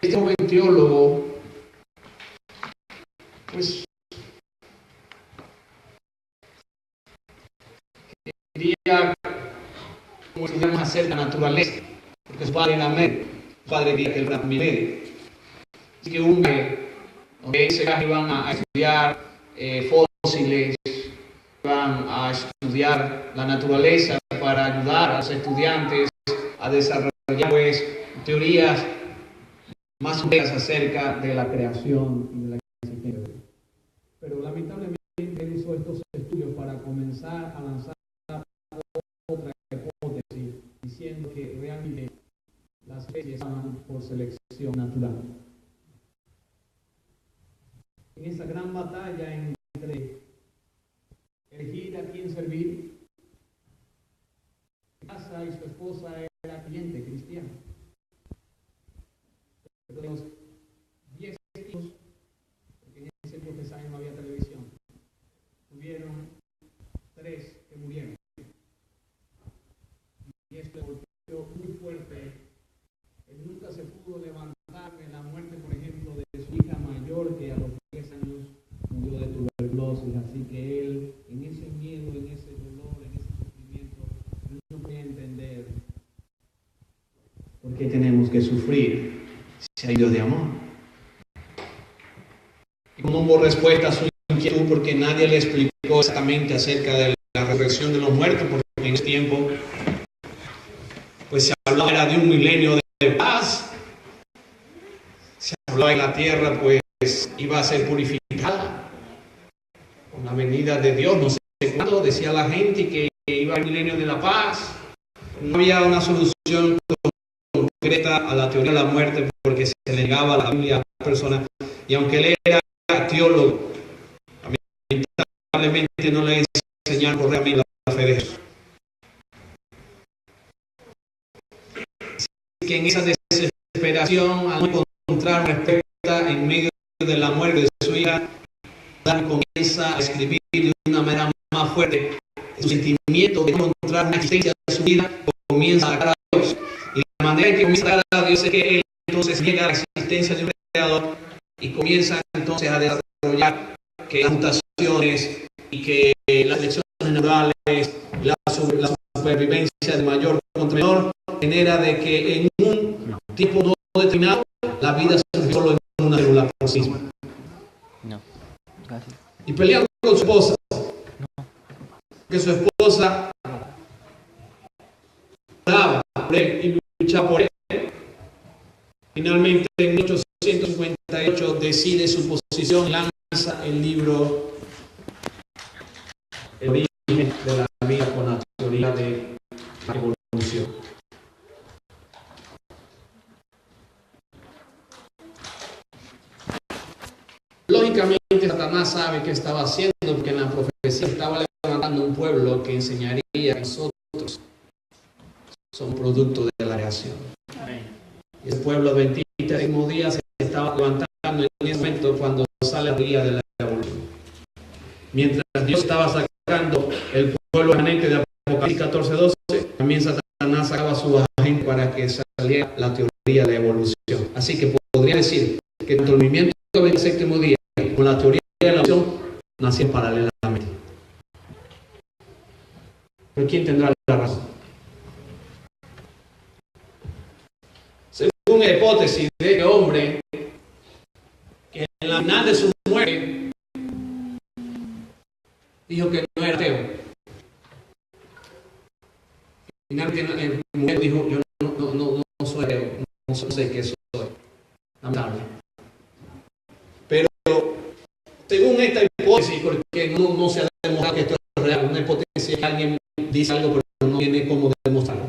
este joven teólogo, pues, quería como estudiar más acerca de la naturaleza, porque su padre era médico, su padre quería que él fuera médico. Así que donde ese viaje iban a estudiar fósiles, iban a estudiar la naturaleza para ayudar a los estudiantes a desarrollar pues, teorías más complejas acerca de la creación y de la existencia de Dios. Pero lamentablemente él usó estos estudios para comenzar a lanzar otra hipótesis diciendo que realmente las especies estaban por selección natural. En esa gran batalla entre elegir a quién servir, casa y su esposa era creyente cristiana. Pero de los 10 hijos, porque en ese tiempo pensaban no había televisión, tuvieron 3 que murieron. Y esto le golpeó muy fuerte. Él nunca se pudo levantar de la muerte, por ejemplo, de su hija mayor, que a los 10 años murió de tuberculosis. Así que él, en ese miedo, en ese dolor, en ese sufrimiento, él no podía entender por qué tenemos que sufrir si hay Dios de amor. Y como no hubo respuesta a su inquietud, porque nadie le explicó exactamente acerca de la resurrección de los muertos, porque en ese tiempo pues se hablaba era de un milenio de paz, se hablaba que la tierra pues iba a ser purificada con la venida de Dios, no sé cuándo, decía la gente que iba al milenio de la paz. No había una solución concreta a la teoría de la muerte porque se le negaba a la Biblia a las personas, y aunque él era teólogo, lamentablemente no le enseñaron correctamente la fe de Jesús. Que en esa desesperación, al no encontrar respuesta en medio de la muerte de su hija, comienza a escribir de una manera más fuerte. Su sentimiento de no encontrar una existencia de su vida comienza a sacar a Dios. Y la manera en que comienza a sacar a Dios es que él entonces llega a la existencia de un creador y comienza entonces a desarrollar que las mutaciones y que las elecciones naturales, la supervivencia de mayor contra menor, genera de que en un tiempo no determinado la vida surgió solo en una célula por sí misma. No, gracias. Y peleando con su esposa, que su esposa oraba por él y luchaba por él. Finalmente en 1858 decide su posición, lanza el libro El origen de la vida con la teoría de la evolución. Lógicamente Satanás sabe qué estaba haciendo, porque en la profecía estaba levantando un pueblo que enseñaría que nosotros somos producto de la creación. Y el pueblo adventista del mismo día se estaba levantando en ese momento cuando sale el día de la evolución. Mientras Dios estaba sacando el pueblo remanente de Apocalipsis 14:12, también Satanás sacaba su agente para que saliera la teoría de la evolución. Así que podría decir que tanto el movimiento del séptimo día con la teoría de la evolución nacieron paralelamente. ¿Pero quién tendrá la razón? Según la hipótesis de este hombre, que en la final de su muerte dijo que no era ateo. Finalmente el mujer dijo: yo no soy ateo, no sé qué soy. Lamentable. Pero según esta hipótesis, porque no se ha demostrado que esto es real, una hipótesis que alguien dice algo pero no tiene cómo demostrarlo.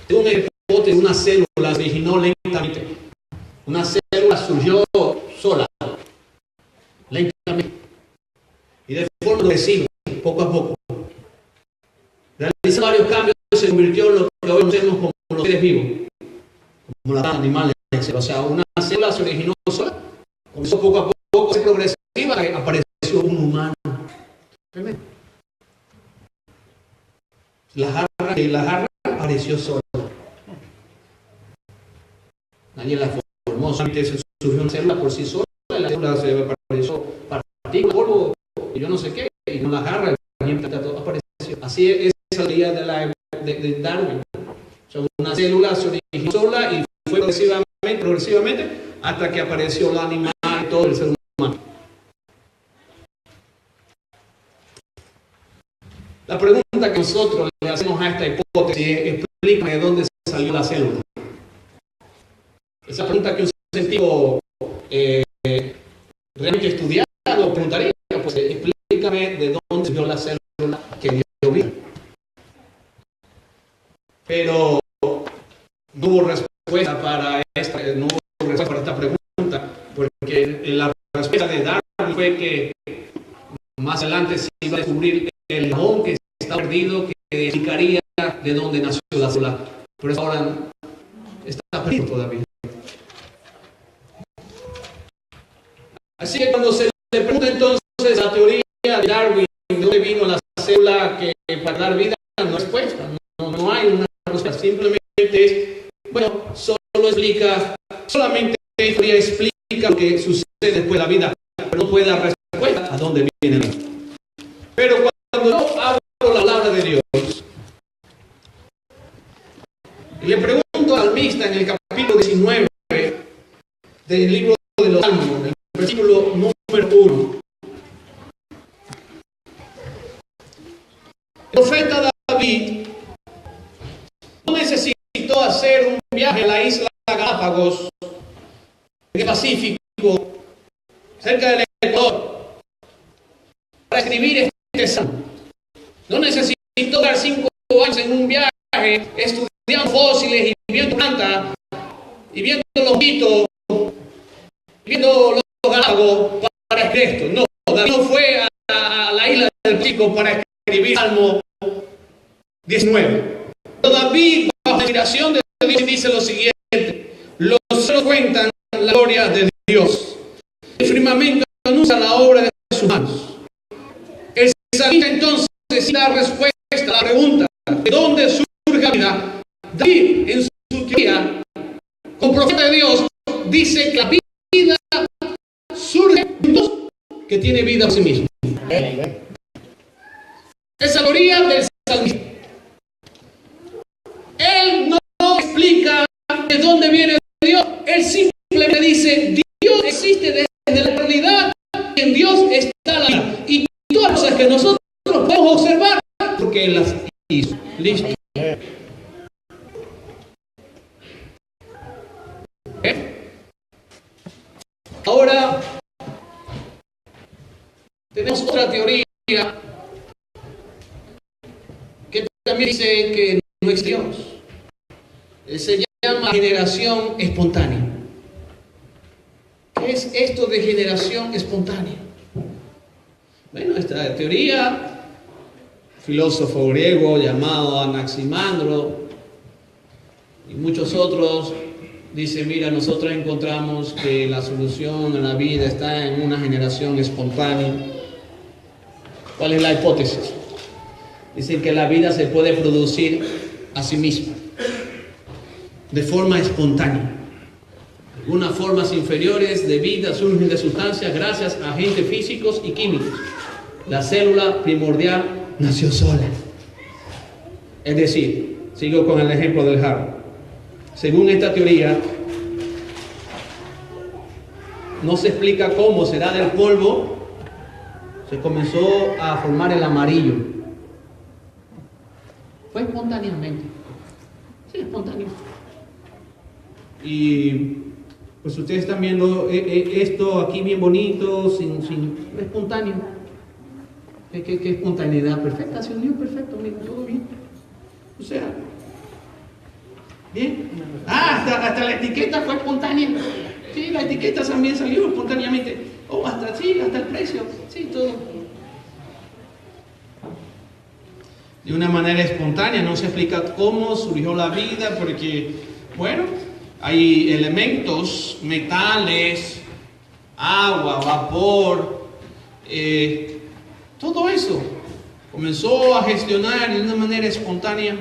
Según esta hipótesis, una célula se originó lentamente. Una célula surgió sola, lentamente, y de forma progresiva, poco a poco. Realizó varios cambios y se convirtió en lo que hoy conocemos como los seres vivos, como los animales, etc. O sea, una célula se originó sola, comenzó poco a poco, se progresiva, y apareció un humano. La jarra apareció sola. Nadie la formó, no solamente se surgió una célula por sí sola, la célula se apareció partículas, polvo, y yo no sé qué, y no la agarra, todo apareció. Así es la teoría de Darwin. O sea, una célula se originó sola y fue progresivamente hasta que apareció el animal y todo el ser humano. La pregunta que nosotros le hacemos a esta hipótesis es: explícame de dónde salió la célula. Esa pregunta que un científico realmente estudiado preguntaría, pues explícame de dónde salió la célula que dio vida. Pero no hubo respuesta para esta pregunta, porque la respuesta de Darwin fue que más adelante se iba a descubrir el eslabón que está perdido, que explicaría de dónde nació la célula. Pero eso ahora está perdido todavía. Así que cuando se le pregunta entonces la teoría de Darwin, de dónde vino la célula que para dar vida, no hay respuesta. No hay una respuesta. Simplemente es, bueno, solamente la teoría explica lo que sucede después de la vida, pero no puede dar respuesta a dónde viene la vida. Pero cuando yo hablo la palabra de Dios y le pregunto al salmista en el capítulo 19 del libro de los Salmos, en el versículo número 1, el profeta David no necesitó hacer un viaje a la isla Galápagos, en el Pacífico, cerca del Ecuador, para escribir este salmo. No necesitó dar 5 años en un viaje estudiando fósiles y viendo plantas y viendo los mitos, viendo los Galápagos para escribir esto. No, David no fue a la isla del Pacífico para escribir Salmo 19. Pero David, bajo la inspiración de Dios, dice lo siguiente: los cielos cuentan la gloria de Dios, el firmamento anuncia la obra de sus manos. El salmista entonces da respuesta a la pregunta de dónde surge la vida. David, en su teoría, como profeta de Dios, dice que la vida surge de Dios, que tiene vida por sí mismo. Esa teoría del salmista. Él no explica de dónde viene Dios. Él simplemente dice: Dios existe desde la eternidad, y en Dios está la vida. Y todas las cosas que nosotros podemos observar, porque Él las hizo. Listo. Ahora tenemos otra teoría que también dice que no existe Dios. Se llama generación espontánea. ¿Qué es esto de generación espontánea? Bueno, esta teoría, filósofo griego llamado Anaximandro y muchos otros dicen: mira, nosotros encontramos que la solución a la vida está en una generación espontánea. ¿Cuál es la hipótesis? Dicen que la vida se puede producir a sí misma, de forma espontánea. Algunas formas inferiores de vida surgen de sustancias gracias a agentes físicos y químicos. La célula primordial nació sola. Es decir, sigo con el ejemplo del jarro. Según esta teoría, no se explica cómo será del polvo, se comenzó a formar el amarillo. Fue espontáneamente. Sí, espontáneo. Y pues ustedes están viendo esto aquí bien bonito, sin espontáneo. ¿Qué espontaneidad perfecta? Se unió perfecto, mira, todo bien. O sea, bien. Hasta la etiqueta fue espontánea. Sí, la etiqueta también salió espontáneamente. Hasta el precio. Sí, todo. De una manera espontánea, no se explica cómo surgió la vida, porque, bueno, hay elementos, metales, agua, vapor, todo eso comenzó a gestionar de una manera espontánea.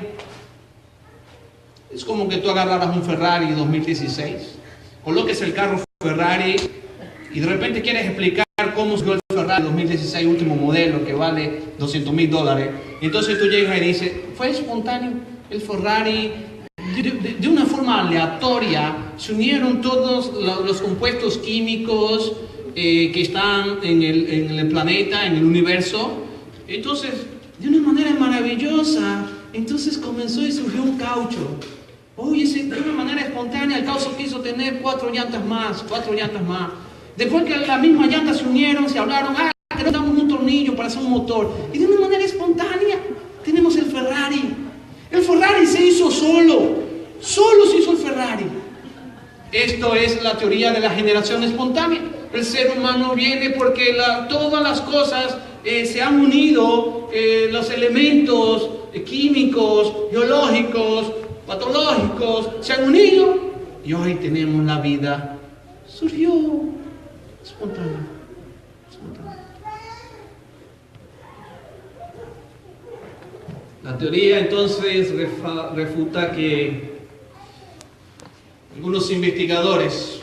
Es como que tú agarraras un Ferrari 2016 coloques el carro Ferrari y de repente quieres explicar cómo surgió el Ferrari 2016 último modelo que vale $200,000. Entonces tú llegas y dices, fue espontáneo el Ferrari. De una forma aleatoria se unieron todos los compuestos químicos que están en el planeta, en el universo. Entonces, de una manera maravillosa, entonces comenzó y surgió un caucho. Oye, de una manera espontánea el caucho quiso tener 4 llantas más. Después que las mismas llantas se unieron, se hablaron, que nos damos un tornillo para hacer un motor. Y de una manera espontánea tenemos el Ferrari. El Ferrari se hizo solo se hizo el Ferrari. Esto es la teoría de la generación espontánea. El ser humano viene porque todas las cosas se han unido, los elementos químicos, biológicos, patológicos, se han unido y hoy tenemos la vida. Surgió espontánea. La teoría entonces refuta que algunos investigadores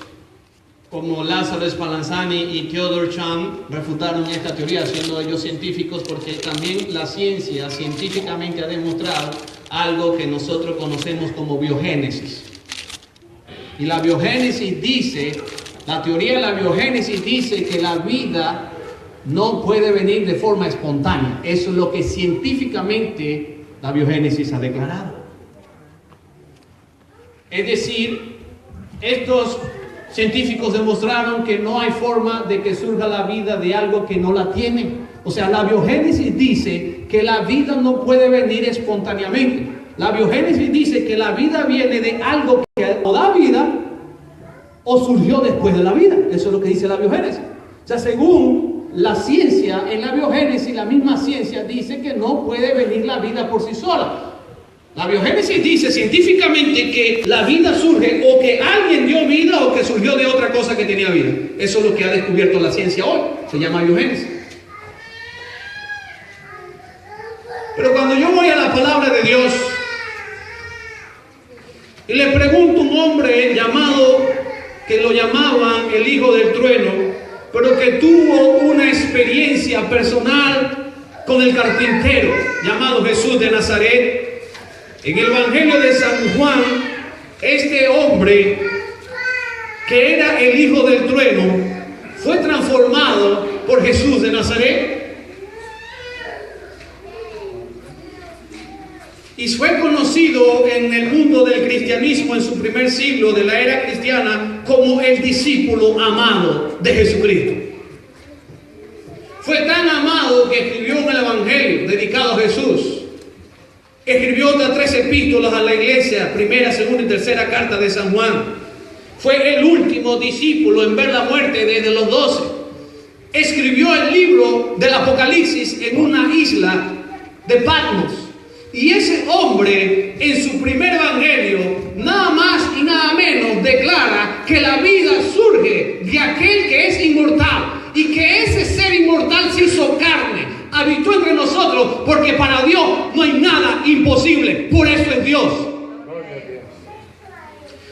como Lázaro Spallanzani y Theodore Cham refutaron esta teoría, siendo ellos científicos, porque también la ciencia científicamente ha demostrado algo que nosotros conocemos como biogénesis. Y la biogénesis dice, la teoría de la biogénesis dice que la vida no puede venir de forma espontánea. Eso es lo que científicamente la biogénesis ha declarado. Es decir, estos científicos demostraron que no hay forma de que surja la vida de algo que no la tiene. O sea, la biogénesis dice que la vida no puede venir espontáneamente. La biogénesis dice que la vida viene de algo que o da vida o surgió después de la vida. Eso es lo que dice la biogénesis. O sea, según la ciencia, en la biogénesis, la misma ciencia dice que no puede venir la vida por sí sola. La biogénesis dice científicamente que la vida surge o que alguien dio vida o que surgió de otra cosa que tenía vida. Eso es lo que ha descubierto la ciencia hoy. Se llama biogénesis. Pero cuando yo voy a la palabra de Dios y le pregunto a un hombre llamado, que lo llamaban el hijo del trueno, pero que tuvo una experiencia personal con el carpintero llamado Jesús de Nazaret. En el Evangelio de San Juan, este hombre que era el hijo del trueno fue transformado por Jesús de Nazaret y fue conocido en el mundo del cristianismo en su primer siglo de la era cristiana como el discípulo amado de Jesucristo. Fue tan amado que escribió un evangelio dedicado a Jesús. Escribió otras 3 epístolas a la iglesia, primera, segunda y tercera carta de San Juan. Fue el último discípulo en ver la muerte desde los 12. Escribió el libro del Apocalipsis en una isla de Patmos. Y ese hombre, en su primer evangelio, nada más y nada menos declara que la vida surge de aquel que es inmortal y que ese ser inmortal se hizo carne, habitó entre nosotros, porque para Dios no hay nada imposible. Por eso es Dios.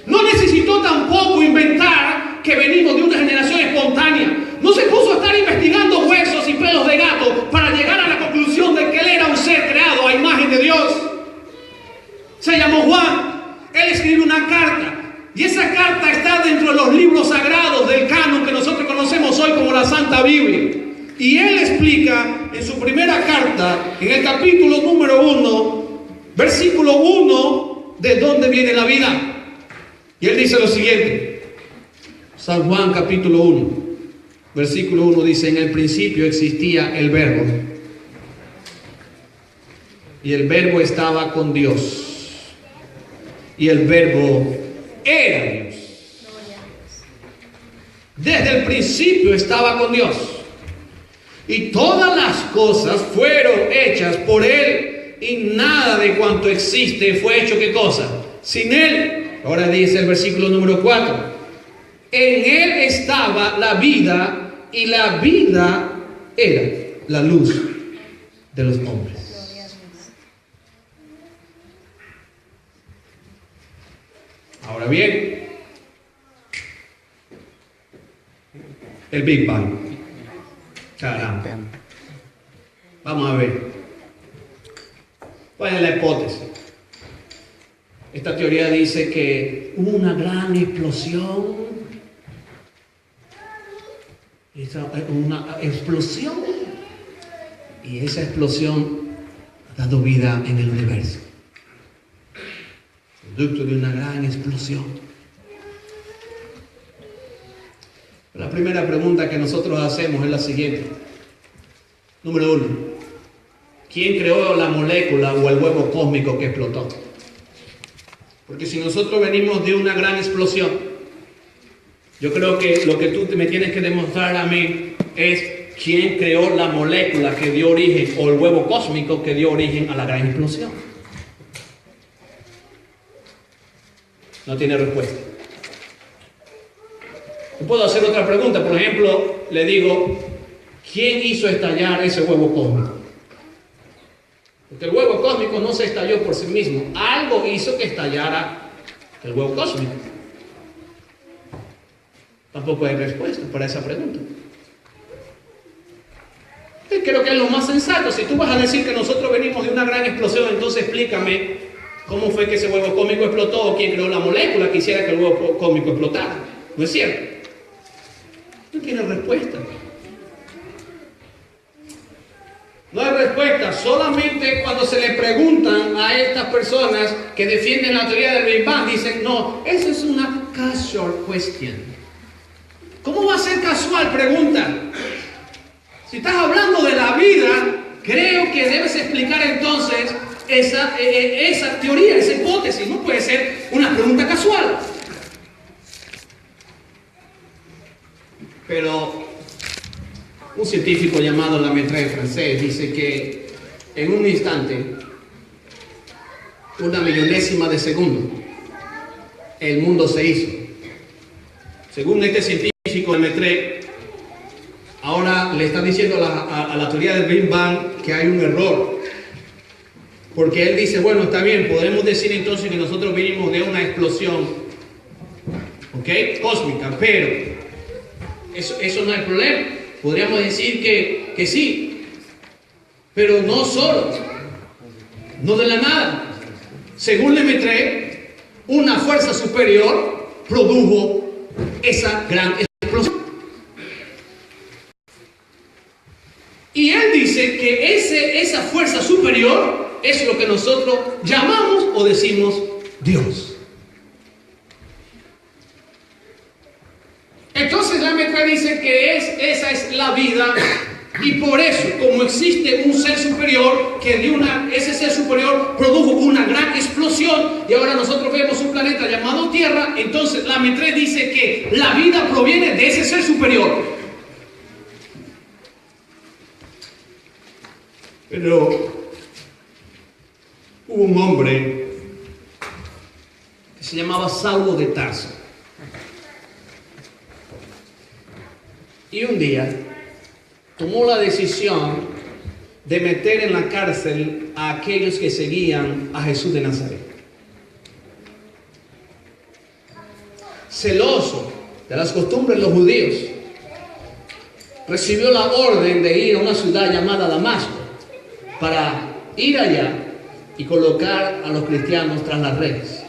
No necesitó tampoco inventar que venimos de una generación espontánea. No se puso a estar investigando huesos y pelos de gato para llegar a la conclusión de que él era un ser creado a imagen de Dios. Se llamó Juan. Él escribió una carta. Y esa carta está dentro de los libros sagrados del canon que nosotros conocemos hoy como la Santa Biblia. Y él explica en su primera carta, en el capítulo número 1, versículo 1, de dónde viene la vida. Y él dice lo siguiente. San Juan capítulo 1, versículo 1 dice: en el principio existía el verbo. Y el verbo estaba con Dios. Y el verbo era Dios. Desde el principio estaba con Dios. Y todas las cosas fueron hechas por Él, y nada de cuanto existe fue hecho, ¿qué cosa? Sin Él. Ahora dice el versículo número 4. En Él estaba la vida, y la vida era la luz de los hombres. Ahora bien, el Big Bang. Caramba. Vamos a ver. ¿Cuál es la hipótesis? Esta teoría dice que hubo una gran explosión. Una explosión. Y esa explosión ha dado vida en el universo. Producto de una gran explosión. La primera pregunta que nosotros hacemos es la siguiente. Número 1. ¿Quién creó la molécula o el huevo cósmico que explotó? Porque si nosotros venimos de una gran explosión, yo creo que lo que tú me tienes que demostrar a mí es quién creó la molécula que dio origen, o el huevo cósmico que dio origen a la gran explosión. No tiene respuesta. Yo puedo hacer otra pregunta. Por ejemplo, le digo, ¿quién hizo estallar ese huevo cósmico? Porque el huevo cósmico no se estalló por sí mismo. Algo hizo que estallara el huevo cósmico. Tampoco hay respuesta para esa pregunta. Creo que es lo más sensato. Si tú vas a decir que nosotros venimos de una gran explosión, entonces explícame cómo fue que ese huevo cósmico explotó, o quién creó la molécula que hiciera que el huevo cósmico explotara. ¿No es cierto? No tiene respuesta. No hay respuesta. Solamente cuando se le preguntan a estas personas que defienden la teoría del Big Bang, dicen, no, eso es una casual question. ¿Cómo va a ser casual? Pregunta. Si estás hablando de la vida, creo que debes explicar entonces esa teoría, esa hipótesis. No puede ser una pregunta casual. Pero un científico llamado Lemaitre, francés, dice que en un instante, una millonésima de segundo, el mundo se hizo. Según este científico Lemaitre, ahora le está diciendo a la teoría del Big Bang que hay un error. Porque él dice, bueno, está bien, podemos decir entonces que nosotros vinimos de una explosión, ¿ok? Cósmica, pero eso no es problema. Podríamos decir que sí, pero no solo, no de la nada. Según Lemaitre, una fuerza superior produjo esa gran explosión. Y él dice que esa fuerza superior es lo que nosotros llamamos o decimos Dios. Entonces Lemaitre dice que esa es la vida, y por eso, como existe un ser superior, ese ser superior produjo una gran explosión, y ahora nosotros vemos un planeta llamado Tierra. Entonces Lemaitre dice que la vida proviene de ese ser superior. Pero hubo un hombre que se llamaba Saulo de Tarso. Y un día tomó la decisión de meter en la cárcel a aquellos que seguían a Jesús de Nazaret. Celoso de las costumbres de los judíos, recibió la orden de ir a una ciudad llamada Damasco para ir allá y colocar a los cristianos tras las redes.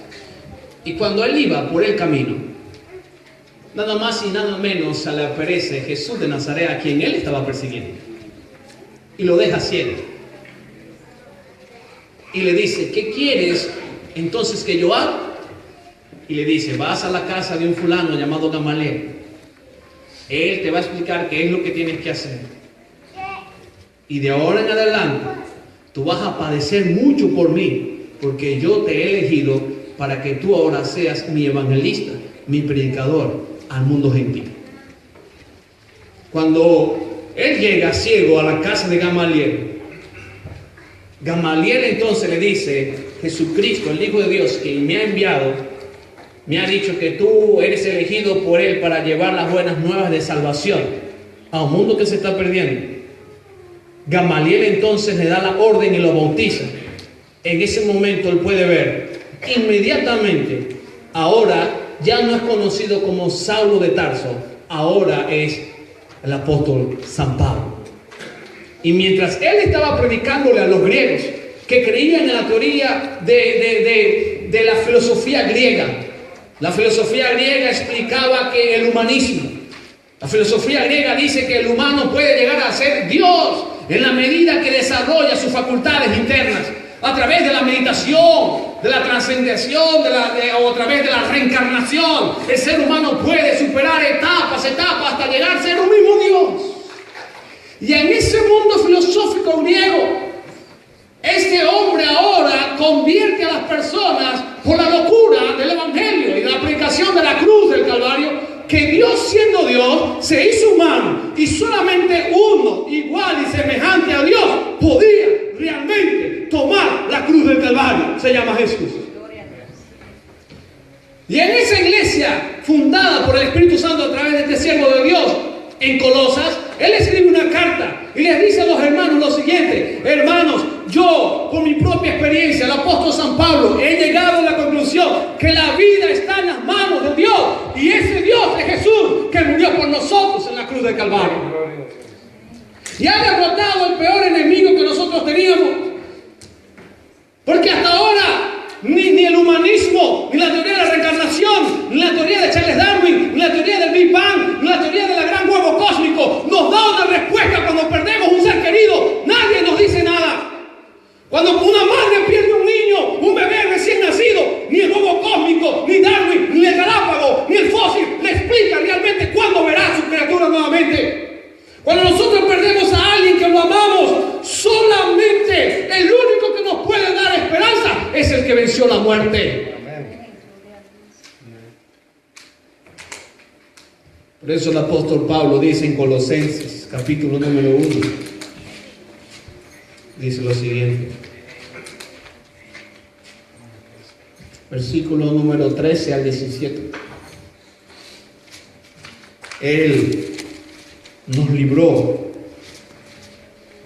Y cuando él iba por el camino, nada más y nada menos se le aparece Jesús de Nazaret, a quien él estaba persiguiendo, y lo deja ciego. Y le dice, ¿qué quieres entonces que yo haga? Y le dice, vas a la casa de un fulano llamado Gamaliel. Él te va a explicar qué es lo que tienes que hacer. Y de ahora en adelante, tú vas a padecer mucho por mí, porque yo te he elegido para que tú ahora seas mi evangelista, mi predicador al mundo gentil. Cuando él llega ciego a la casa de Gamaliel, Gamaliel entonces le dice, Jesucristo, el Hijo de Dios, que me ha enviado, me ha dicho que tú eres elegido por él para llevar las buenas nuevas de salvación a un mundo que se está perdiendo. Gamaliel entonces le da la orden y lo bautiza. En ese momento él puede ver inmediatamente, ahora ya no es conocido como Saulo de Tarso, ahora es el apóstol San Pablo. Y mientras él estaba predicándole a los griegos que creían en la teoría de la filosofía griega, la filosofía griega explicaba que el humanismo, la filosofía griega dice que el humano puede llegar a ser Dios en la medida que desarrolla sus facultades internas a través de la meditación, de la trascendencia o a través de la reencarnación. El ser humano puede superar etapas hasta llegar a ser un mismo Dios. Y en ese mundo filosófico griego, este hombre ahora convierte a las personas por la locura del Evangelio y de la predicación de la cruz del Calvario, que Dios, siendo Dios, se hizo humano y solamente uno igual y semejante a Dios podía realmente tomar la cruz del Calvario. Se llama Jesús. Y en esa iglesia fundada por el Espíritu Santo a través de este siervo de Dios en Colosas, él escribe una carta y les dice a los hermanos lo siguiente: hermanos, yo por mi propia experiencia, el apóstol San Pablo, he llegado a la conclusión que la vida está en las manos de Dios, y ese Dios es Jesús que murió por nosotros en la cruz del Calvario y ha derrotado el peor enemigo que nosotros teníamos, porque hasta ahora ni el humanismo, ni la teoría de la reencarnación, ni la teoría de Charles Darwin, ni la teoría del Big Bang, ni la teoría del gran huevo cósmico nos da una respuesta cuando perdemos un ser querido. Nadie nos dice nada. Cuando una madre pierde un niño, un bebé recién nacido, ni el huevo cósmico, ni Darwin, ni el Galápago, ni el fósil le explica realmente cuándo verá a su criatura nuevamente. Cuando nosotros perdemos a alguien que lo amamos, solamente el único que nos puede dar esperanza es el que venció la muerte. Por eso el apóstol Pablo dice en Colosenses, capítulo número 1, dice lo siguiente. Versículo número 13 al 17. Él nos libró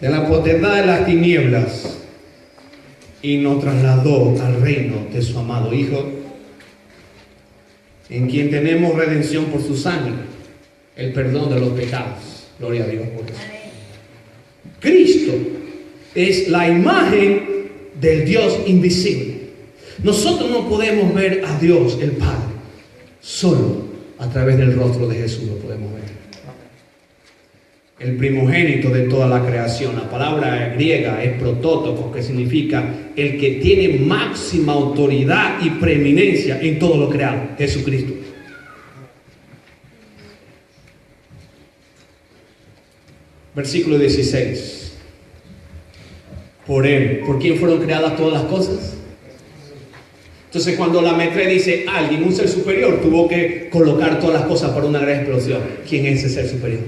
de la potestad de las tinieblas y nos trasladó al reino de su amado Hijo, en quien tenemos redención por su sangre, el perdón de los pecados. Gloria a Dios por eso. Cristo es la imagen del Dios invisible. Nosotros no podemos ver a Dios el Padre, solo a través del rostro de Jesús lo podemos ver. El primogénito de toda la creación. La palabra griega es protótokos, que significa el que tiene máxima autoridad y preeminencia en todo lo creado, Jesucristo. Versículo 16. Por Él, ¿por quién fueron creadas todas las cosas? Entonces, cuando la Metre dice alguien, un ser superior, tuvo que colocar todas las cosas para una gran explosión. ¿Quién es ese ser superior?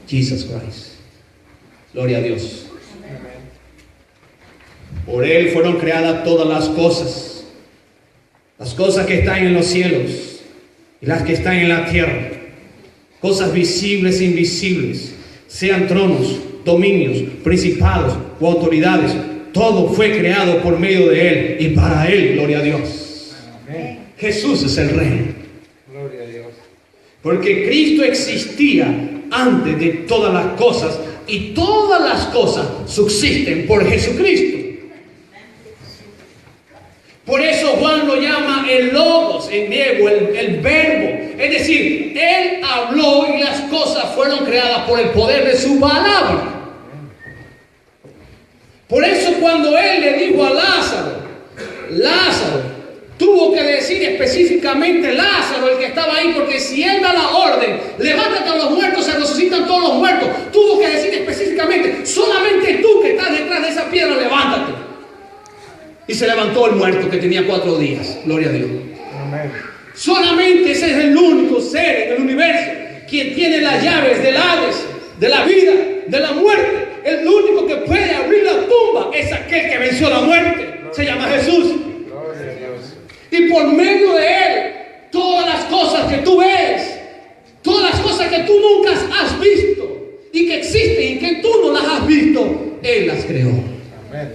Jesus Christ. Gloria a Dios. Por Él fueron creadas todas las cosas que están en los cielos y las que están en la tierra, cosas visibles e invisibles, sean tronos, dominios, principados o autoridades. Todo fue creado por medio de Él y para Él. Gloria a Dios. Amén. Jesús es el Rey. Gloria a Dios. Porque Cristo existía antes de todas las cosas, y todas las cosas subsisten por Jesucristo. Por eso Juan lo llama el Logos en griego, el verbo. Es decir, Él habló y las cosas fueron creadas por el poder de su palabra. Por eso cuando Él le dijo a Lázaro, tuvo que decir específicamente Lázaro, el que estaba ahí, porque si Él da la orden, levántate a los muertos, se resucitan todos los muertos. Tuvo que decir específicamente, solamente tú que estás detrás de esa piedra, levántate. Y se levantó el muerto que tenía 4 días. Gloria a Dios. Amén. Solamente ese es el único ser en el universo quien tiene las llaves del Hades, de la vida, de la muerte. El único que puede abrir la tumba es aquel que venció la muerte. Se llama Jesús. Y por medio de Él, todas las cosas que tú ves, todas las cosas que tú nunca has visto y que existen y que tú no las has visto, Él las creó. Amén.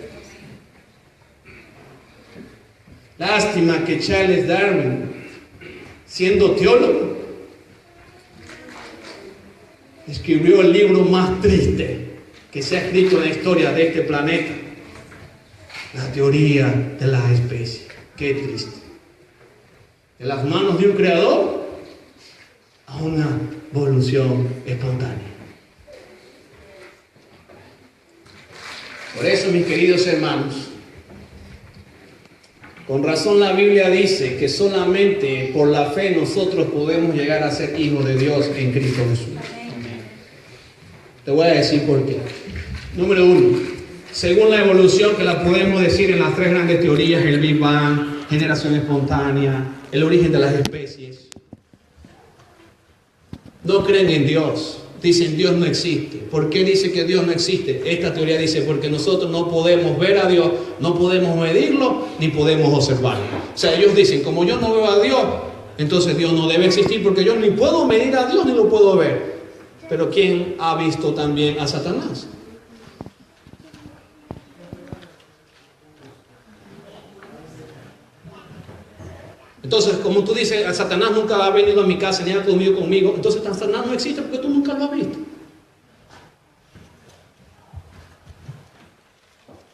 Lástima que Charles Darwin, siendo teólogo, escribió el libro más triste que se ha escrito en la historia de este planeta. La teoría de la especie. Qué triste. De las manos de un creador a una evolución espontánea. Por eso, mis queridos hermanos, con razón la Biblia dice que solamente por la fe nosotros podemos llegar a ser hijos de Dios en Cristo Jesús. Te voy a decir por qué. Número 1, según la evolución, que la podemos decir en las 3 grandes teorías, el Big Bang, generación espontánea, el origen de las especies, no creen en Dios. Dicen Dios no existe. ¿Por qué dice que Dios no existe? Esta teoría dice porque nosotros no podemos ver a Dios, no podemos medirlo, ni podemos observarlo. O sea, ellos dicen, como yo no veo a Dios, entonces Dios no debe existir porque yo ni puedo medir a Dios ni lo puedo ver. Pero ¿quién ha visto también a Satanás? Entonces, como tú dices, Satanás nunca ha venido a mi casa ni ha comido conmigo, entonces Satanás no existe porque tú nunca lo has visto.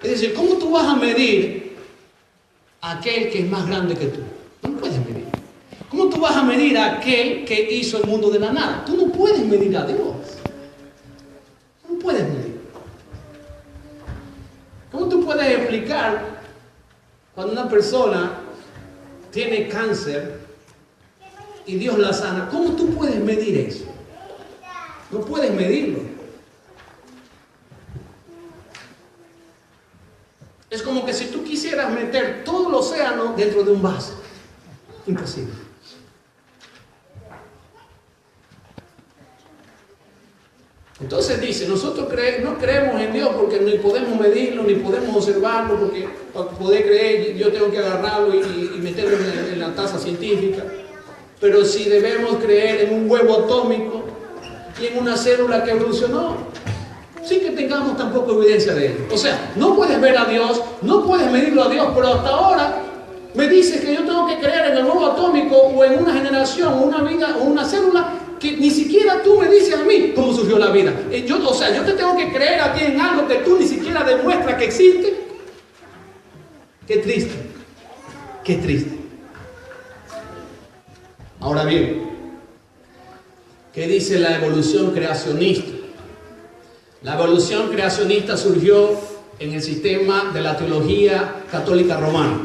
Es decir, ¿cómo tú vas a medir a aquel que es más grande que tú? No puedes medir. ¿Cómo tú vas a medir a aquel que hizo el mundo de la nada? Tú no puedes medir a Dios. No puedes medir. ¿Cómo tú puedes explicar cuando una persona tiene cáncer y Dios la sana? ¿Cómo tú puedes medir eso? No puedes medirlo. Es como que si tú quisieras meter todo el océano dentro de un vaso. Imposible. Entonces dice, nosotros no creemos en Dios porque ni podemos medirlo, ni podemos observarlo, porque para poder creer yo tengo que agarrarlo y meterlo en la taza científica. Pero si debemos creer en un huevo atómico y en una célula que evolucionó, sin que tengamos tampoco evidencia de ello. O sea, no puedes ver a Dios, no puedes medirlo a Dios, pero hasta ahora me dices que yo tengo que creer en el huevo atómico o en una generación, o una vida, o una célula, que ni siquiera tú me dices a mí cómo surgió la vida. Yo te tengo que creer a ti en algo que tú ni siquiera demuestras que existe. Qué triste. Qué triste. Ahora bien, ¿qué dice la evolución creacionista? La evolución creacionista surgió en el sistema de la teología católica romana.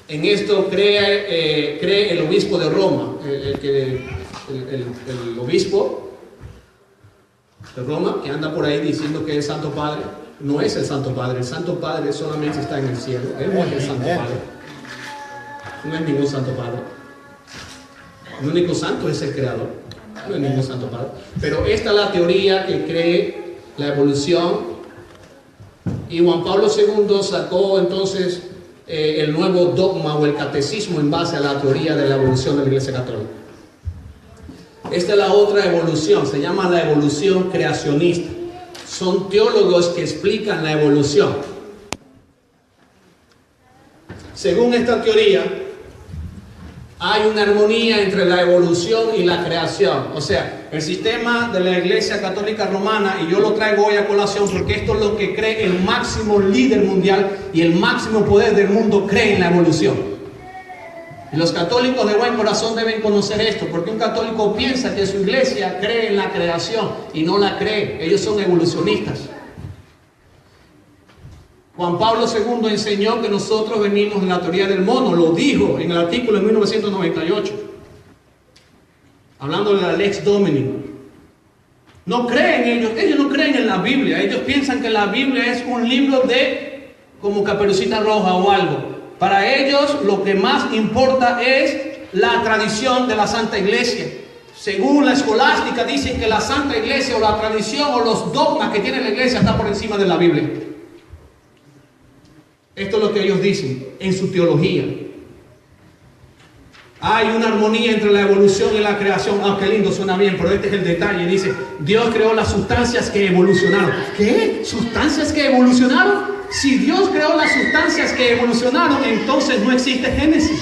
En esto cree el obispo de Roma, el obispo de Roma, que anda por ahí diciendo que es el Santo Padre. No es el Santo Padre solamente está en el cielo. Él no es el Santo Padre. No es ningún Santo Padre. El único santo es el Creador. No es ningún Santo Padre. Pero esta es la teoría que cree la evolución. Y Juan Pablo II sacó entonces el nuevo dogma o el catecismo en base a la teoría de la evolución de la Iglesia Católica. Esta es la otra evolución, se llama la evolución creacionista. Son teólogos que explican la evolución. Según esta teoría, hay una armonía entre la evolución y la creación. O sea, el sistema de la Iglesia Católica Romana, y yo lo traigo hoy a colación porque esto es lo que cree el máximo líder mundial y el máximo poder del mundo, cree en la evolución. Y los católicos de buen corazón deben conocer esto, porque un católico piensa que su iglesia cree en la creación y no la cree. Ellos son evolucionistas. Juan Pablo II enseñó que nosotros venimos de la teoría del mono, lo dijo en el artículo en 1998, hablando de la Lex Domini. No creen ellos no creen en la Biblia, ellos piensan que la Biblia es un libro de como Caperucita Roja o algo. Para ellos lo que más importa es la tradición de la Santa Iglesia. Según la escolástica dicen que la Santa Iglesia o la tradición o los dogmas que tiene la Iglesia está por encima de la Biblia. Esto es lo que ellos dicen en su teología. Hay una armonía entre la evolución y la creación. Ah, qué lindo, suena bien, pero este es el detalle. Dice, Dios creó las sustancias que evolucionaron. ¿Qué? ¿Sustancias que evolucionaron? Si Dios creó las sustancias que evolucionaron, entonces no existe Génesis.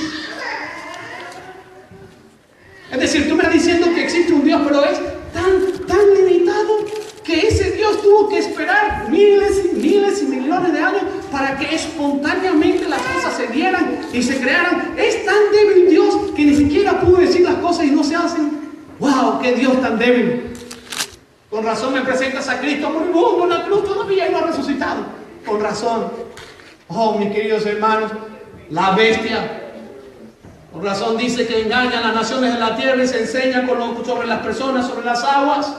Es decir, tú me estás diciendo que existe un Dios, pero es tan tuvo que esperar miles y miles y millones de años para que espontáneamente las cosas se dieran y se crearan. Es tan débil Dios que ni siquiera pudo decir las cosas y no se hacen. ¡Wow! ¡Qué Dios tan débil! Con razón me presentas a Cristo moribundo en la cruz todavía y no ha resucitado. Con razón. Oh, mis queridos hermanos, la bestia. Con razón dice que engaña a las naciones de la tierra y se enseña sobre las personas, sobre las aguas.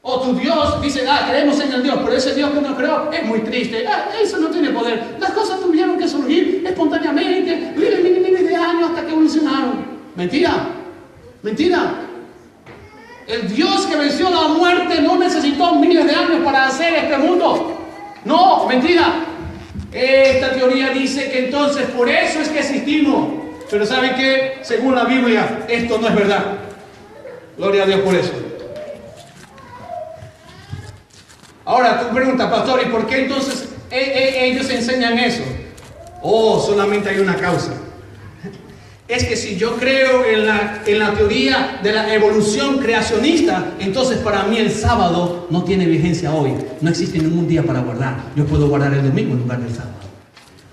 O tu Dios dice, creemos en el Dios, pero ese Dios que nos creó es muy triste. Eso no tiene poder. Las cosas tuvieron que surgir espontáneamente, miles de años hasta que evolucionaron. Mentira. Mentira. El Dios que venció la muerte no necesitó miles de años para hacer este mundo. No, mentira. Esta teoría dice que entonces por eso es que existimos. Pero ¿saben qué? Según la Biblia, esto no es verdad. Gloria a Dios por eso. Ahora tú preguntas, pastor, ¿y por qué entonces ellos enseñan eso? Solamente hay una causa. Es que si yo creo en la teoría de la evolución creacionista, entonces para mí el sábado no tiene vigencia hoy. No existe ningún día para guardar. Yo puedo guardar el domingo en lugar del sábado.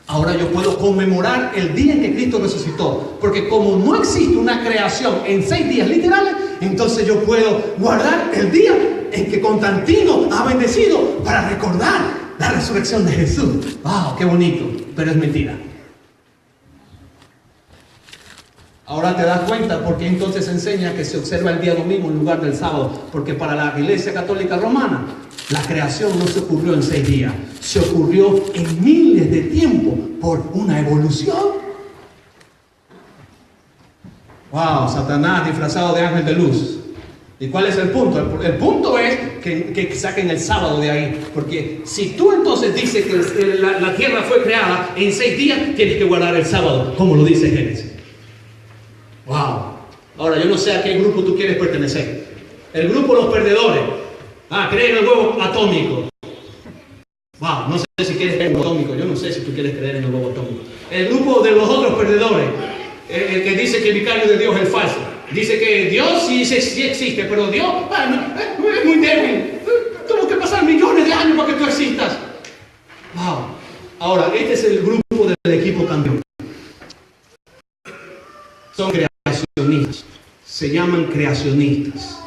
Ahora yo puedo conmemorar el día en que Cristo resucitó. Porque como no existe una creación en 6 días literales, entonces yo puedo guardar el día en que Constantino ha bendecido para recordar la resurrección de Jesús. ¡Wow! ¡Qué bonito! Pero es mentira. Ahora te das cuenta por qué entonces enseña que se observa el día domingo en lugar del sábado. Porque para la Iglesia Católica Romana, la creación no se ocurrió en 6 días. Se ocurrió en miles de tiempo por una evolución. ¡Wow! Satanás disfrazado de ángel de luz. ¿Y cuál es el punto? El punto es que saquen el sábado de ahí. Porque si tú entonces dices que la tierra fue creada en 6 días, tienes que guardar el sábado, como lo dice Génesis. ¡Wow! Ahora yo no sé a qué grupo tú quieres pertenecer. El grupo de los perdedores. Creen en el huevo atómico. ¡Wow! No sé si quieres creer en el huevo atómico. Yo no sé si tú quieres creer en el huevo atómico. El grupo de los otros perdedores. El que dice que el vicario de Dios es falso. Dice que Dios sí existe, pero Dios es muy débil. Tuvo que pasar millones de años para que tú existas. ¡Wow! Ahora, este es el grupo del equipo campeón. Son creacionistas. Se llaman creacionistas.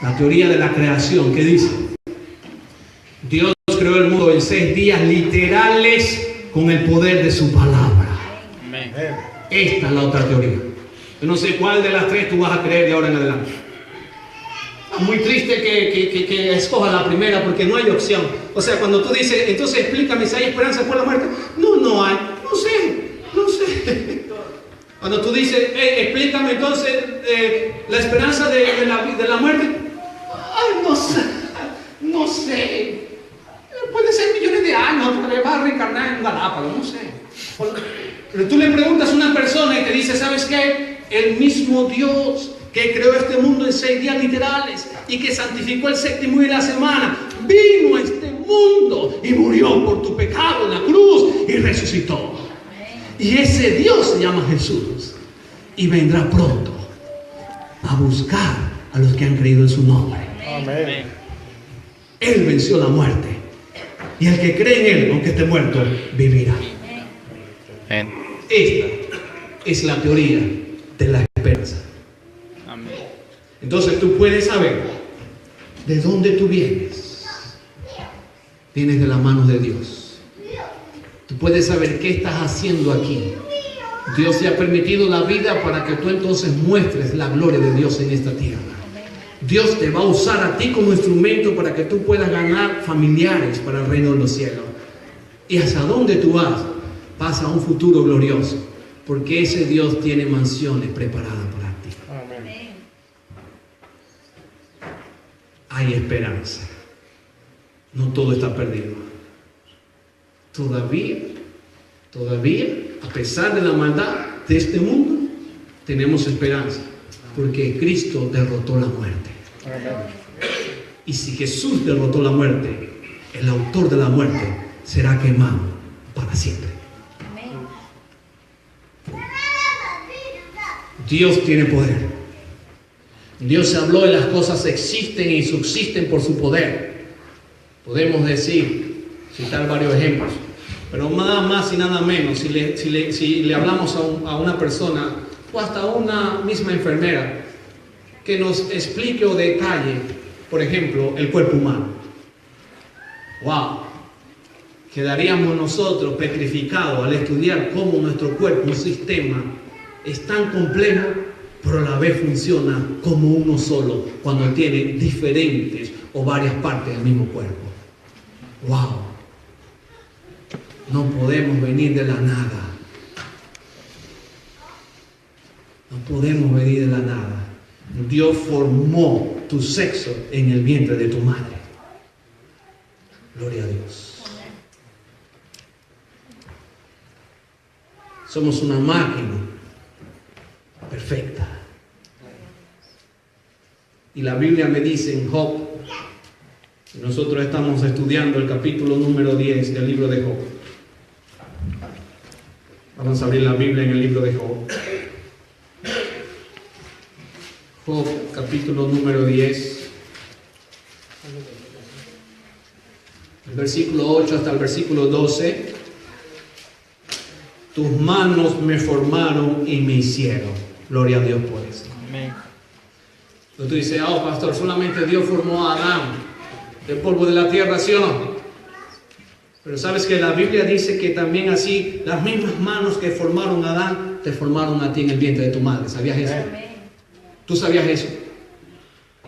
La teoría de la creación, ¿qué dice? Dios creó el mundo en 6 días literales con el poder de su palabra. Amén. Esta es la otra teoría. Yo no sé cuál de las 3 tú vas a creer de ahora en adelante. Es muy triste que escoja la primera porque no hay opción. O sea, cuando tú dices, entonces explícame si hay esperanza después de la muerte. No hay. No sé. Cuando tú dices, explícame entonces la esperanza de la muerte. No sé. Puede ser millones de años, otra vez vas a reencarnar en un Galápagos, no sé. Pero tú le preguntas a una persona y te dice, ¿sabes qué? El mismo Dios que creó este mundo en 6 días literales y que santificó el 7º día de la semana, vino a este mundo y murió por tu pecado en la cruz y resucitó. Y ese Dios se llama Jesús y vendrá pronto a buscar a los que han creído en su nombre. Amén. Él venció la muerte y el que cree en Él, aunque esté muerto, vivirá. Amén. Esta es la teoría de la esperanza. Amén. Entonces tú puedes saber de dónde tú vienes. Vienes de las manos de Dios. Tú puedes saber qué estás haciendo aquí. Dios te ha permitido la vida para que tú entonces muestres la gloria de Dios en esta tierra. Dios te va a usar a ti como instrumento para que tú puedas ganar familiares para el reino de los cielos. ¿Y hacia dónde tú vas? Vas a un futuro glorioso, porque ese Dios tiene mansiones preparadas para ti. Amén. Hay esperanza. No todo está perdido. Todavía, a pesar de la maldad de este mundo, tenemos esperanza, porque Cristo derrotó la muerte. Y si Jesús derrotó la muerte, el autor de la muerte será quemado para siempre. Dios tiene poder. Dios habló y las cosas existen y subsisten por su poder. Podemos citar varios ejemplos. Pero nada más y nada menos, si le hablamos a una persona o hasta a una misma enfermera que nos explique o detalle, por ejemplo, el cuerpo humano. ¡Wow! Quedaríamos nosotros petrificados al estudiar cómo nuestro cuerpo, un sistema, es tan complejo, pero a la vez funciona como uno solo, cuando tiene diferentes o varias partes del mismo cuerpo. ¡Wow! No podemos venir de la nada. No podemos venir de la nada. Dios formó tu sexo en el vientre de tu madre. Gloria a Dios. Somos una máquina perfecta. Y la Biblia me dice en Job, nosotros estamos estudiando el capítulo número 10 del libro de Job. Vamos a abrir la Biblia en el libro de Job. Job, capítulo número 10. El versículo 8 hasta el versículo 12. Tus manos me formaron y me hicieron. Gloria a Dios por eso. Amén. Entonces tú dices, pastor, solamente Dios formó a Adán del polvo de la tierra, ¿sí o no? Pero sabes que la Biblia dice que también así las mismas manos que formaron a Adán te formaron a ti en el vientre de tu madre. ¿Sabías eso? ¿Tú sabías eso?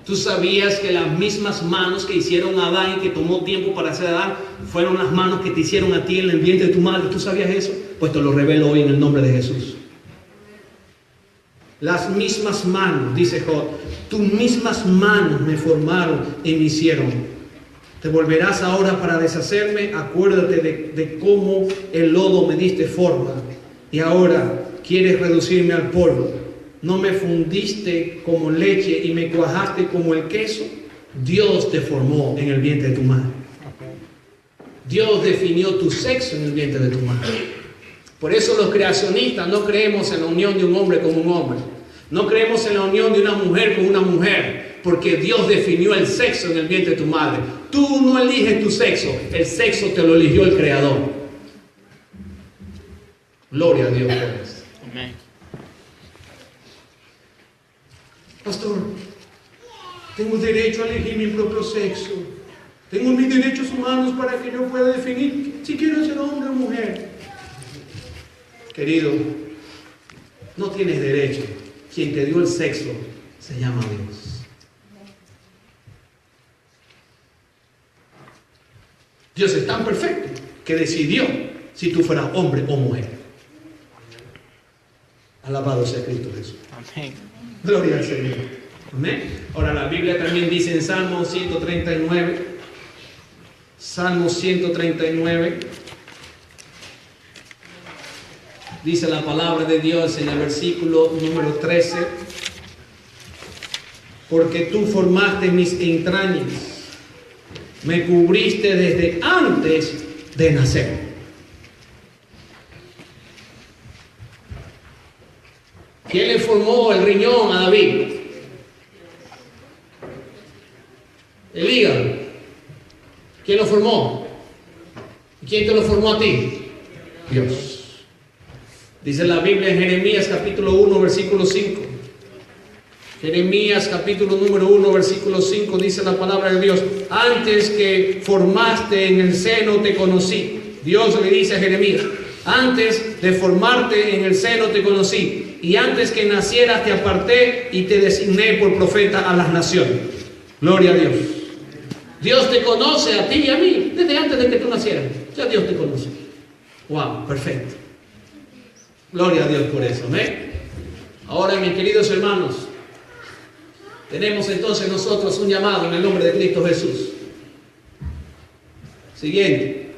¿Tú sabías que las mismas manos que hicieron a Adán y que tomó tiempo para hacer a Adán fueron las manos que te hicieron a ti en el vientre de tu madre? ¿Tú sabías eso? Pues te lo revelo hoy en el nombre de Jesús. Las mismas manos, dice Job, tus mismas manos me formaron y me hicieron. Te volverás ahora para deshacerme. Acuérdate de cómo el lodo me diste forma y ahora quieres reducirme al polvo. ¿No me fundiste como leche y me cuajaste como el queso? Dios te formó en el vientre de tu madre. Dios definió tu sexo en el vientre de tu madre. Por eso los creacionistas no creemos en la unión de un hombre con un hombre. No creemos en la unión de una mujer con una mujer. Porque Dios definió el sexo en el vientre de tu madre. Tú no eliges tu sexo. El sexo te lo eligió el Creador. Gloria a Dios por eso. Amén. Pastor, tengo derecho a elegir mi propio sexo. Tengo mis derechos humanos para que yo pueda definir si quiero ser hombre o mujer. Querido, no tienes derecho. Quien te dio el sexo se llama Dios. Dios es tan perfecto que decidió si tú fueras hombre o mujer. Alabado sea Cristo Jesús. Amén. Gloria al Señor. Amén. Ahora la Biblia también dice en Salmo 139. Salmo 139. Dice la palabra de Dios en el versículo número 13. Porque tú formaste mis entrañas. Me cubriste desde antes de nacer. ¿Quién le formó el riñón a David? El hígado. ¿Quién lo formó? ¿Quién te lo formó a ti? Dios. Dice la Biblia en Jeremías capítulo 1 versículo 5. Jeremías capítulo número 1 versículo 5 dice la palabra de Dios: antes que formaste en el seno te conocí. Dios le dice a Jeremías: antes de formarte en el seno te conocí, y antes que nacieras te aparté y te designé por profeta a las naciones. Gloria a Dios. Dios te conoce a ti y a mí desde antes de que tú nacieras. Ya Dios te conoce. Wow, perfecto. Gloria a Dios por eso. ¿Amén? Ahora, mis queridos hermanos, tenemos entonces nosotros un llamado en el nombre de Cristo Jesús. Siguiente.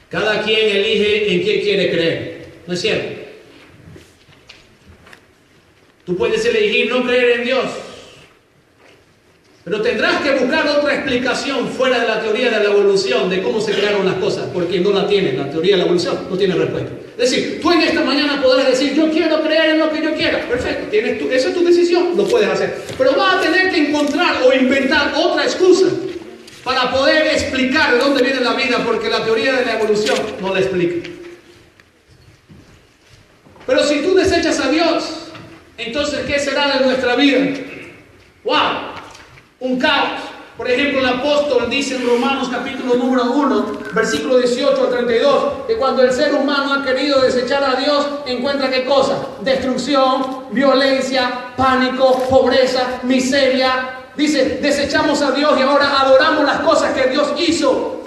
Cada quien elige en quién quiere creer. ¿No es cierto? Tú puedes elegir no creer en Dios. Pero tendrás que buscar otra explicación fuera de la teoría de la evolución, de cómo se crearon las cosas, porque no la tiene. La teoría de la evolución no tiene respuesta. Es decir, tú en esta mañana podrás decir, yo quiero creer en lo que yo quiera. Perfecto, esa es tu decisión, lo puedes hacer. Pero vas a tener que encontrar o inventar otra excusa para poder explicar de dónde viene la vida, porque la teoría de la evolución no la explica. Pero si tú desechas a Dios, entonces ¿qué será de nuestra vida? ¡Wow! Un caos. Por ejemplo, el apóstol dice en Romanos capítulo número 1, versículo 18 al 32, que cuando el ser humano ha querido desechar a Dios, encuentra ¿qué cosa? Destrucción, violencia, pánico, pobreza, miseria. Dice, desechamos a Dios y ahora adoramos las cosas que Dios hizo.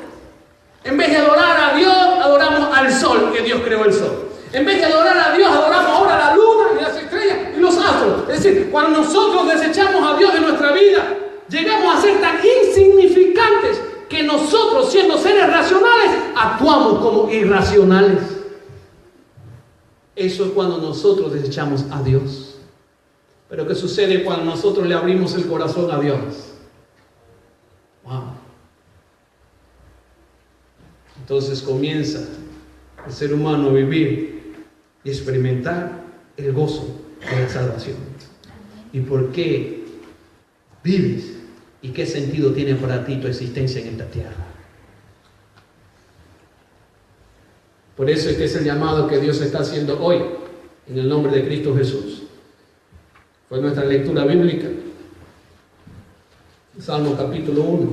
En vez de adorar a Dios, adoramos al sol, que Dios creó el sol. En vez de adorar a Dios, adoramos ahora la luna y las estrellas y los astros. Es decir, cuando nosotros desechamos a Dios de nuestra vida, llegamos a ser tan insignificantes que nosotros, siendo seres racionales, actuamos como irracionales. Eso es cuando nosotros desechamos a Dios. Pero ¿qué sucede cuando nosotros le abrimos el corazón a Dios? Wow. Entonces comienza el ser humano a vivir y experimentar el gozo de la salvación. ¿Y por qué vives? ¿Y qué sentido tiene para ti tu existencia en esta tierra? Por eso este es el llamado que Dios está haciendo hoy, en el nombre de Cristo Jesús. Fue nuestra lectura bíblica. Salmo capítulo 1.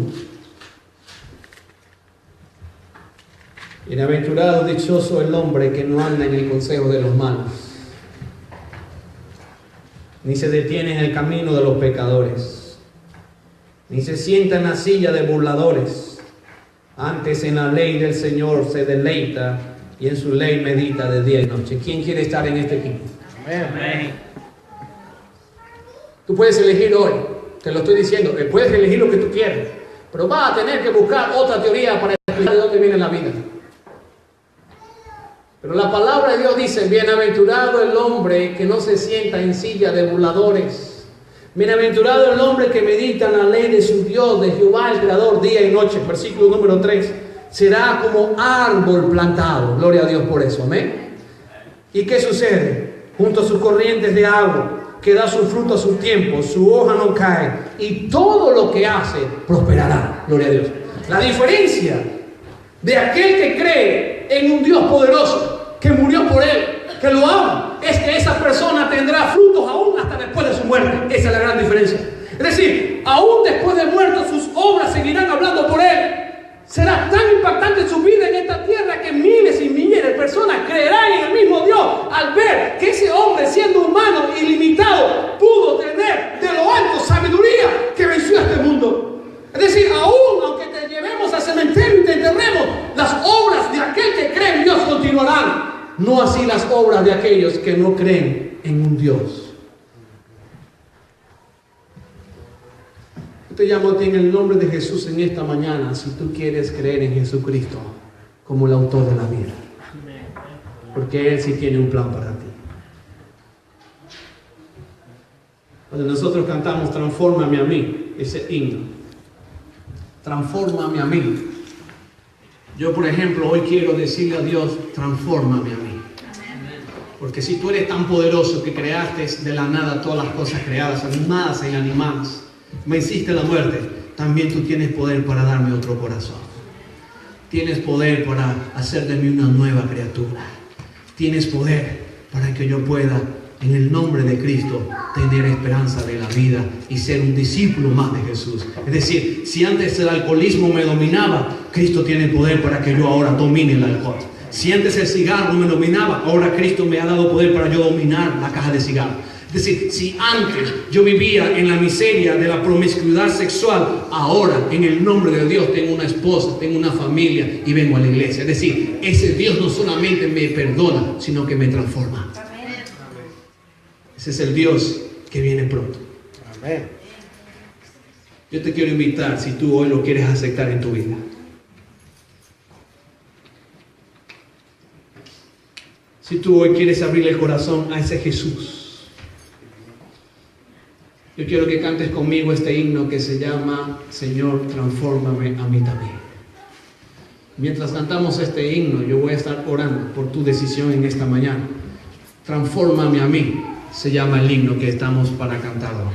Bienaventurado, dichoso el hombre que no anda en el consejo de los malos, ni se detiene en el camino de los pecadores, ni se sienta en la silla de burladores. Antes en la ley del Señor se deleita y en su ley medita de día y noche. ¿Quién quiere estar en este equipo? Amén. Tú puedes elegir hoy, te lo estoy diciendo, que puedes elegir lo que tú quieres, pero vas a tener que buscar otra teoría para explicar de dónde viene la vida. Pero la palabra de Dios dice, bienaventurado el hombre que no se sienta en silla de burladores. Bienaventurado el hombre que medita en la ley de su Dios, de Jehová el Creador, día y noche. Versículo número 3. Será como árbol plantado. Gloria a Dios por eso. Amén. ¿Y qué sucede? Junto a sus corrientes de agua, que da su fruto a su tiempo, su hoja no cae, y todo lo que hace prosperará. Gloria a Dios. La diferencia de aquel que cree en un Dios poderoso, que murió por él, que lo ama, es que esa persona tendrá frutos aún hasta después de su muerte. Esa es la gran diferencia. Es decir, aún después de muerto, sus obras seguirán hablando por él. Será tan impactante su vida en esta tierra que miles y miles de personas creerán en el mismo Dios al ver que ese hombre, siendo humano ilimitado, pudo tener de lo alto sabiduría que venció a este mundo. Es decir, aún aunque te llevemos al cementerio y te enterremos, las obras de aquel que cree en Dios continuarán. No así las obras de aquellos que no creen en un Dios. Yo te llamo a ti en el nombre de Jesús en esta mañana, si tú quieres creer en Jesucristo como el autor de la vida. Porque Él sí tiene un plan para ti. Cuando nosotros cantamos Transfórmame a mí, ese himno, transfórmame a mí. Yo, por ejemplo, hoy quiero decirle a Dios, transfórmame a mí. Porque si tú eres tan poderoso que creaste de la nada todas las cosas creadas, animadas e inanimadas, venciste la muerte, también tú tienes poder para darme otro corazón. Tienes poder para hacer de mí una nueva criatura. Tienes poder para que yo pueda, en el nombre de Cristo, tener esperanza de la vida y ser un discípulo más de Jesús. Es decir, si antes el alcoholismo me dominaba, Cristo tiene poder para que yo ahora domine el alcohol. Si antes el cigarro me dominaba, ahora Cristo me ha dado poder para yo dominar la caja de cigarros. Es decir, si antes yo vivía en la miseria de la promiscuidad sexual, ahora en el nombre de Dios tengo una esposa, tengo una familia y vengo a la iglesia. Es decir, ese Dios no solamente me perdona, sino que me transforma. Ese es el Dios que viene pronto. Amén. Yo te quiero invitar, si tú hoy lo quieres aceptar en tu vida. Si tú hoy quieres abrir el corazón a ese Jesús, Yo quiero que cantes conmigo este himno que se llama Señor, transfórmame a mí también. Mientras cantamos este himno, yo voy a estar orando por tu decisión en esta mañana. Transfórmame a mí, se llama el himno que estamos para cantar hoy.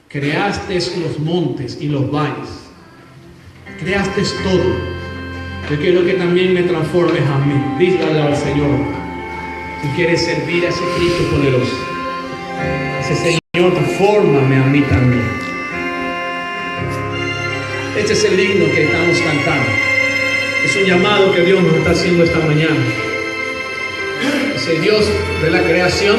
Creaste los montes y los valles. Creaste todo. Yo quiero que también me transformes a mí. Dígale al Señor. Si quieres servir a ese Cristo poderoso. Ese Señor, transfórmame a mí también. Este es el himno que estamos cantando. Es un llamado que Dios nos está haciendo esta mañana. Ese Dios de la creación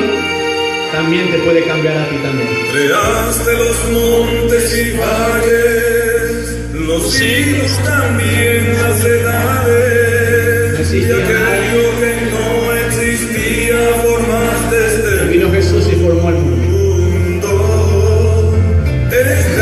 también te puede cambiar a ti también. Creaste los montes y valles, los siglos también, las edades, y aquello que no existía formaste este vino Jesús y formó el mundo. Eres